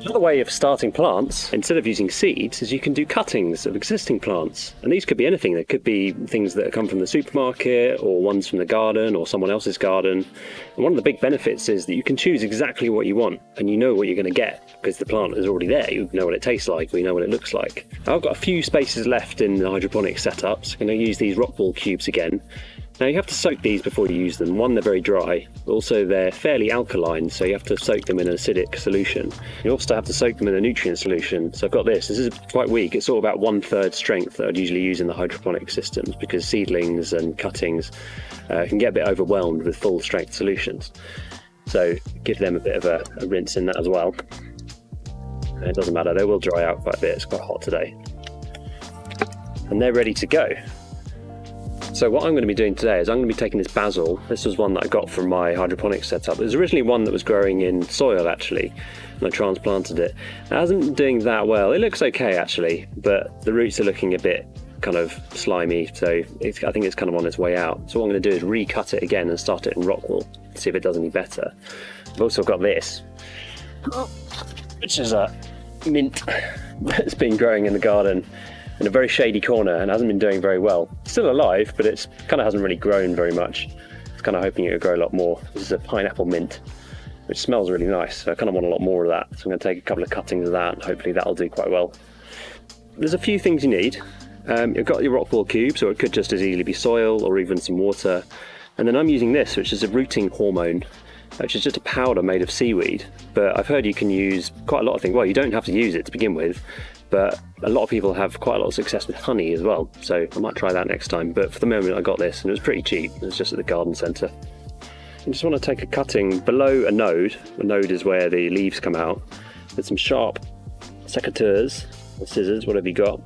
Another way of starting plants, instead of using seeds, is you can do cuttings of existing plants. And these could be anything. They could be things that come from the supermarket, or ones from the garden, or someone else's garden. And one of the big benefits is that you can choose exactly what you want, and you know what you're going to get, because the plant is already there. You know what it tastes like, or you know what it looks like. I've got a few spaces left in the hydroponic setups. I'm going to use these rock wool cubes again. Now you have to soak these before you use them. One, they're very dry. Also, they're fairly alkaline, so you have to soak them in an acidic solution. You also have to soak them in a nutrient solution. So I've got this. This is quite weak. It's all about 1/3 strength that I'd usually use in the hydroponic systems, because seedlings and cuttings can get a bit overwhelmed with full strength solutions. So give them a bit of a rinse in that as well. And it doesn't matter, they will dry out quite a bit. It's quite hot today. And they're ready to go. So what I'm going to be doing today is I'm going to be taking this basil. This was one that I got from my hydroponic setup. It was originally one that was growing in soil actually, and I transplanted it. It hasn't been doing that well. It looks okay actually, but the roots are looking a bit kind of slimy, so I think it's kind of on its way out. So what I'm going to do is recut it again and start it in rock wool, see if it does any better. I've also got this, which is a mint that's been growing in the garden in a very shady corner and hasn't been doing very well. It's still alive, but it's kind of hasn't really grown very much. I was kind of hoping it would grow a lot more. This is a pineapple mint, which smells really nice, so I kind of want a lot more of that. So I'm going to take a couple of cuttings of that, and hopefully that'll do quite well. There's a few things you need. You've got your rock wool cubes, or it could just as easily be soil or even some water. And then I'm using this, which is a rooting hormone, which is just a powder made of seaweed. But I've heard you can use quite a lot of things. Well, you don't have to use it to begin with, but a lot of people have quite a lot of success with honey as well. So I might try that next time. But for the moment I got this, and it was pretty cheap. It was just at the garden centre. I just want to take a cutting below a node. A node is where the leaves come out, with some sharp secateurs or scissors, whatever you got.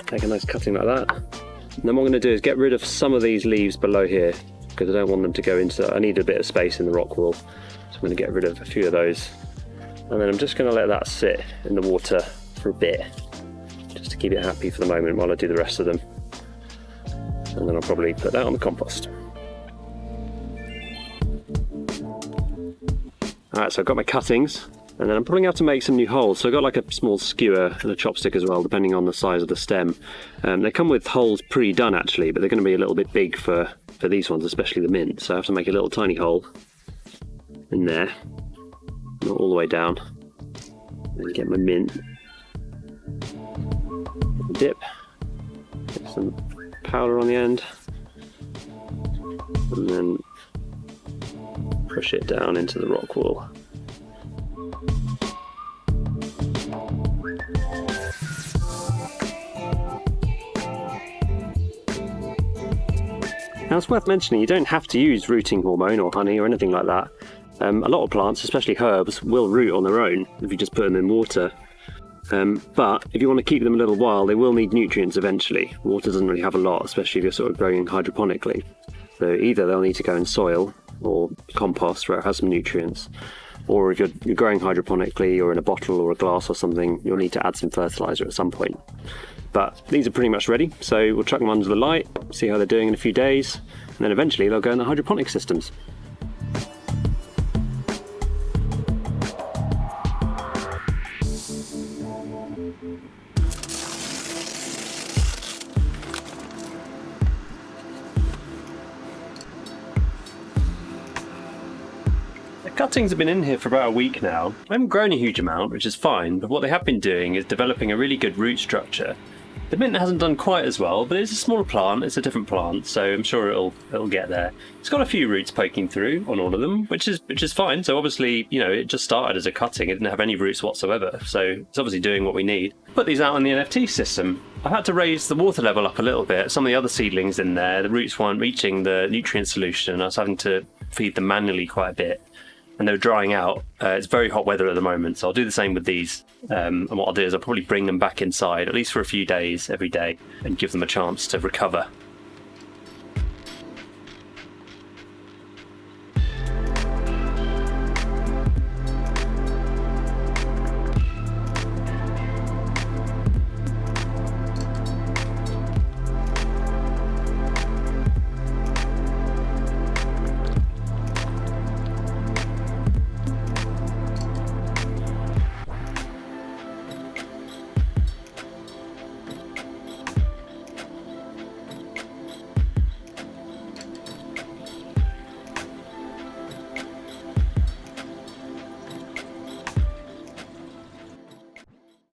Take a nice cutting like that. And then what I'm going to do is get rid of some of these leaves below here, because I don't want them to go into, I need a bit of space in the rock wool. So I'm going to get rid of a few of those. And then I'm just going to let that sit in the water for a bit, just to keep it happy for the moment while I do the rest of them. And then I'll probably put that on the compost. Alright, so I've got my cuttings, and then I'm probably going to have to make some new holes. So I've got like a small skewer and a chopstick as well, depending on the size of the stem. They come with holes pre-done actually, but they're going to be a little bit big for these ones, especially the mint. So I have to make a little tiny hole in there, not all the way down. And get my mint. Dip. Get some powder on the end. And then push it down into the rock wool. Now it's worth mentioning, you don't have to use rooting hormone or honey or anything like that. A lot of plants, especially herbs, will root on their own if you just put them in water. But if you want to keep them a little while, they will need nutrients eventually. Water doesn't really have a lot, especially if you're sort of growing hydroponically. So either they'll need to go in soil or compost where it has some nutrients, or if you're growing hydroponically or in a bottle or a glass or something, you'll need to add some fertilizer at some point. But these are pretty much ready, so we'll chuck them under the light, see how they're doing in a few days, and then eventually they'll go in the hydroponic systems. Cuttings have been in here for about a week now. I haven't grown a huge amount, which is fine, but what they have been doing is developing a really good root structure. The mint hasn't done quite as well, but it's a smaller plant, it's a different plant, so I'm sure it'll get there. It's got a few roots poking through on all of them, which is fine. So obviously, you know, it just started as a cutting, it didn't have any roots whatsoever, so it's obviously doing what we need. Put these out on the NFT system. I've had to raise the water level up a little bit. Some of the other seedlings in there, the roots weren't reaching the nutrient solution. I was having to feed them manually quite a bit, and they're drying out. It's very hot weather at the moment, so I'll do the same with these. And what I'll do is I'll probably bring them back inside, at least for a few days every day, and give them a chance to recover